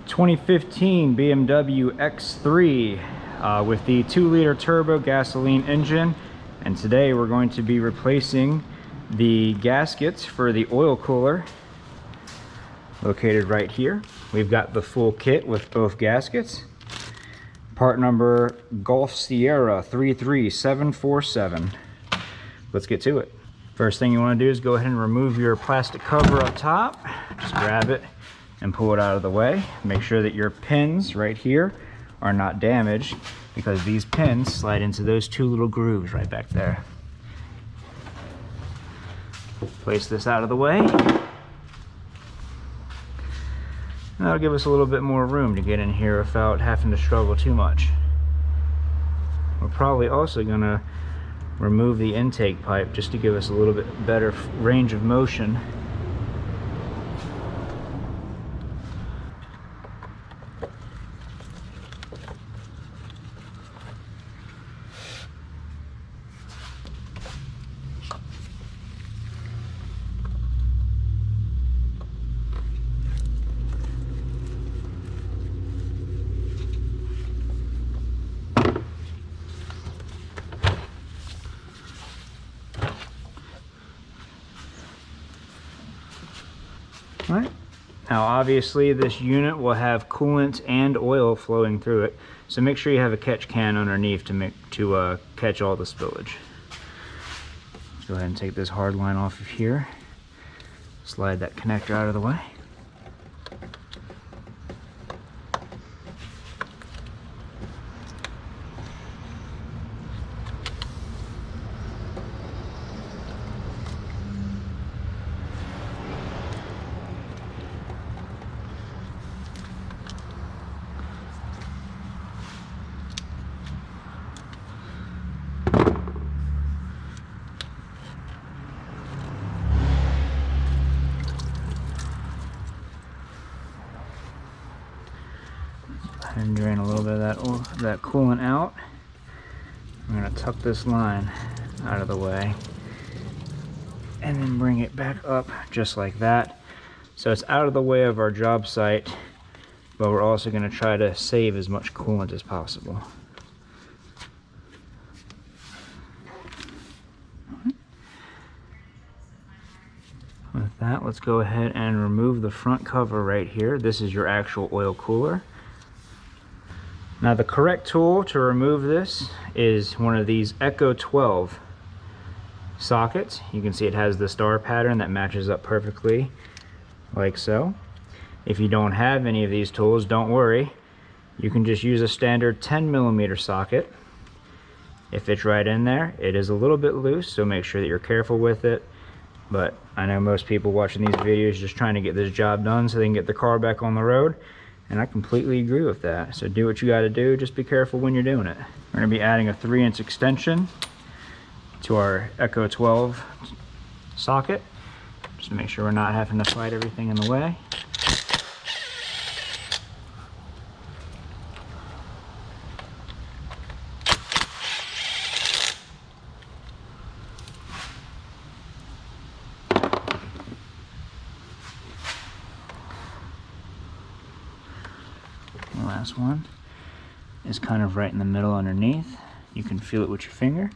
2015 BMW X3 with the 2-liter turbo gasoline engine, and today we're going to be replacing the gaskets for the oil cooler located right here. We've got the full kit with both gaskets. Part number Golf Sierra 33747. Let's get to it. First thing you want to do is go ahead and remove your plastic cover up top. Just grab it and pull it out of the way. Make sure that your pins right here are not damaged, because these pins slide into those two little grooves right back there. Place this out of the way. That'll give us a little bit more room to get in here without having to struggle too much. We're probably also gonna remove the intake pipe just to give us a little bit better range of motion. All right. Now obviously this unit will have coolant and oil flowing through it, so make sure you have a catch can underneath to catch all the spillage. Let's go ahead and take this hard line off of here. Slide that connector out of the way. And drain a little bit of that coolant out. I'm going to tuck this line out of the way and then bring it back up just like that. So it's out of the way of our job site, but we're also going to try to save as much coolant as possible. With that, let's go ahead and remove the front cover right here. This is your actual oil cooler. Now the correct tool to remove this is one of these Echo 12 sockets. You can see it has the star pattern that matches up perfectly like so. If you don't have any of these tools, don't worry. You can just use a standard 10mm socket. It fits right in there. It is a little bit loose, so make sure that you're careful with it. But I know most people watching these videos just trying to get this job done so they can get the car back on the road. And I completely agree with that. So do what you got to do, just be careful when you're doing it. We're going to be adding a 3-inch extension to our Echo 12 socket, just to make sure we're not having to fight everything in the way. The last one is kind of right in the middle underneath. You can feel it with your finger.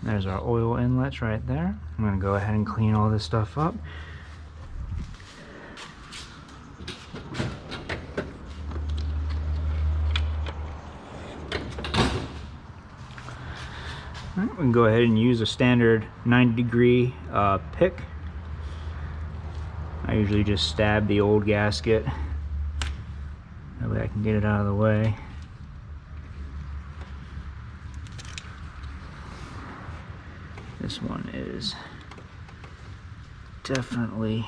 There's our oil inlets right there. I'm going to go ahead and clean all this stuff up. All right, we can go ahead and use a standard 90-degree pick. I usually just stab the old gasket. That way I can get it out of the way. This one is definitely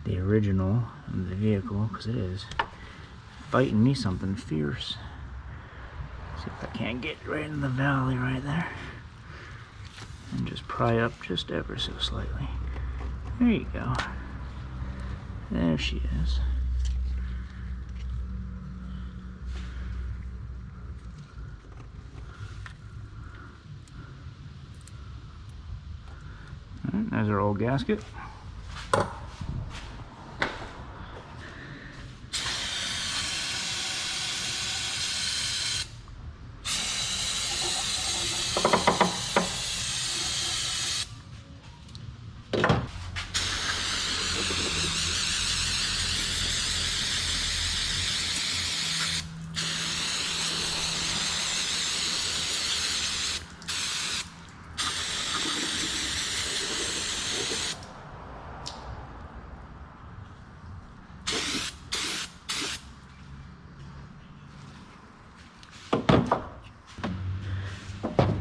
the original of the vehicle, because it is fighting me something fierce. See if I can't get right in the valley right there. And just pry up just ever so slightly. There you go. There she is. old gasket.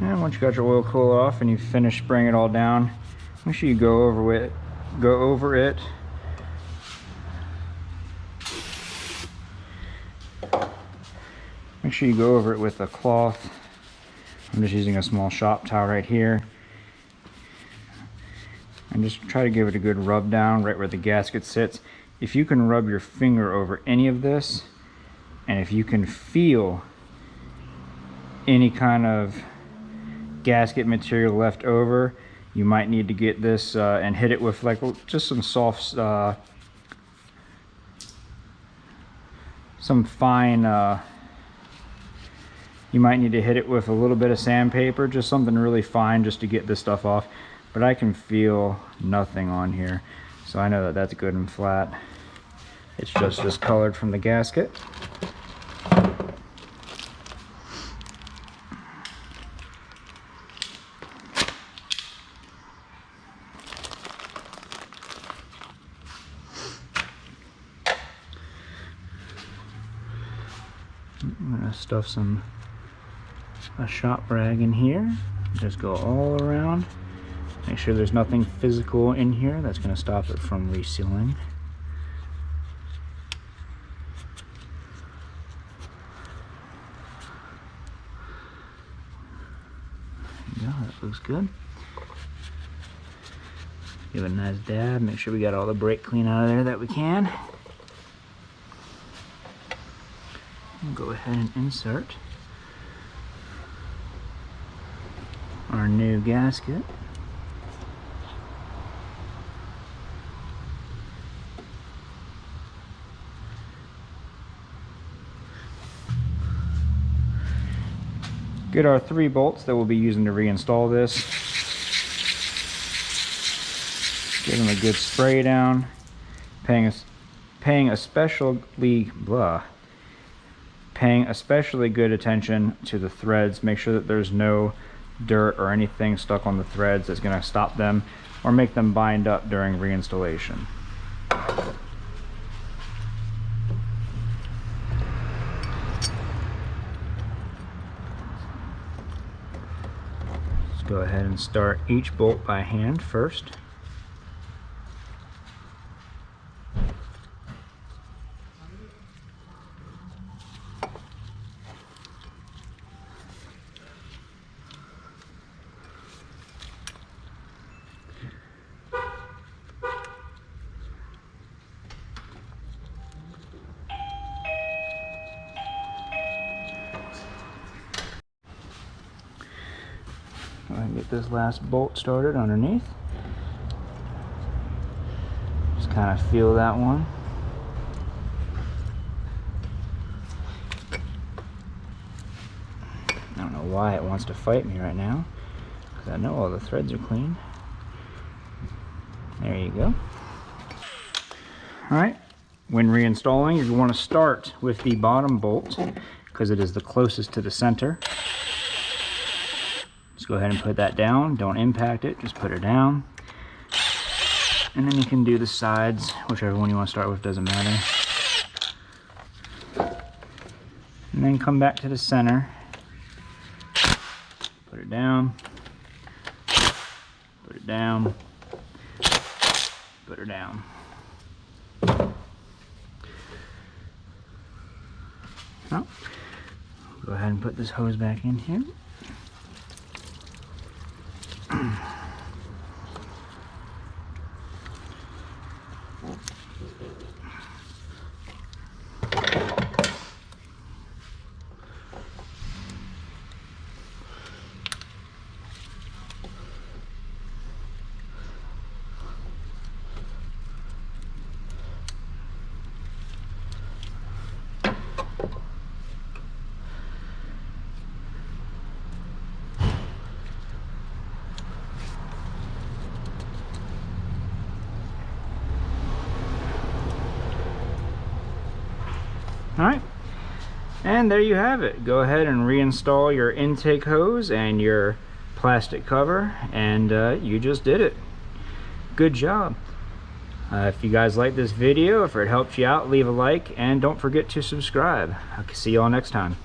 And once you got your oil cooler off and you finish spraying it all down, make sure you go over it. Make sure you go over it with a cloth. I'm just using a small shop towel right here. And just try to give it a good rub down right where the gasket sits. If you can rub your finger over any of this, and if you can feel any kind of gasket material left over, you might need to get this and hit it with like just some soft, some fine, you might need to hit it with a little bit of sandpaper, just something really fine just to get this stuff off. But I can feel nothing on here, so I know that that's good and flat. It's just discolored from the gasket. I'm gonna stuff a shop rag in here. Just go all around. Make sure there's nothing physical in here that's gonna stop it from resealing. There you go, that looks good. Give it a nice dab. Make sure we got all the brake clean out of there that we can. We'll go ahead and insert our new gasket. Get our 3 bolts that we'll be using to reinstall this. Give them a good spray down. Paying especially good attention to the threads. Make sure that there's no dirt or anything stuck on the threads that's going to stop them or make them bind up during reinstallation. Let's go ahead and start each bolt by hand first. Go ahead and get this last bolt started underneath. Just kind of feel that one. I don't know why it wants to fight me right now, because I know all the threads are clean. There you go. Alright, when reinstalling, you want to start with the bottom bolt because it is the closest to the center. Go ahead and put that down. Don't impact it, just put it down. And then you can do the sides, whichever one you want to start with, doesn't matter. And then come back to the center. Put it down. Put it down. Put her down. Now, go ahead and put this hose back in here. All right, and there you have it. Go ahead and reinstall your intake hose and your plastic cover, and you just did it. Good job. If you guys like this video, if it helped you out, leave a like, and don't forget to subscribe. I'll see you all next time.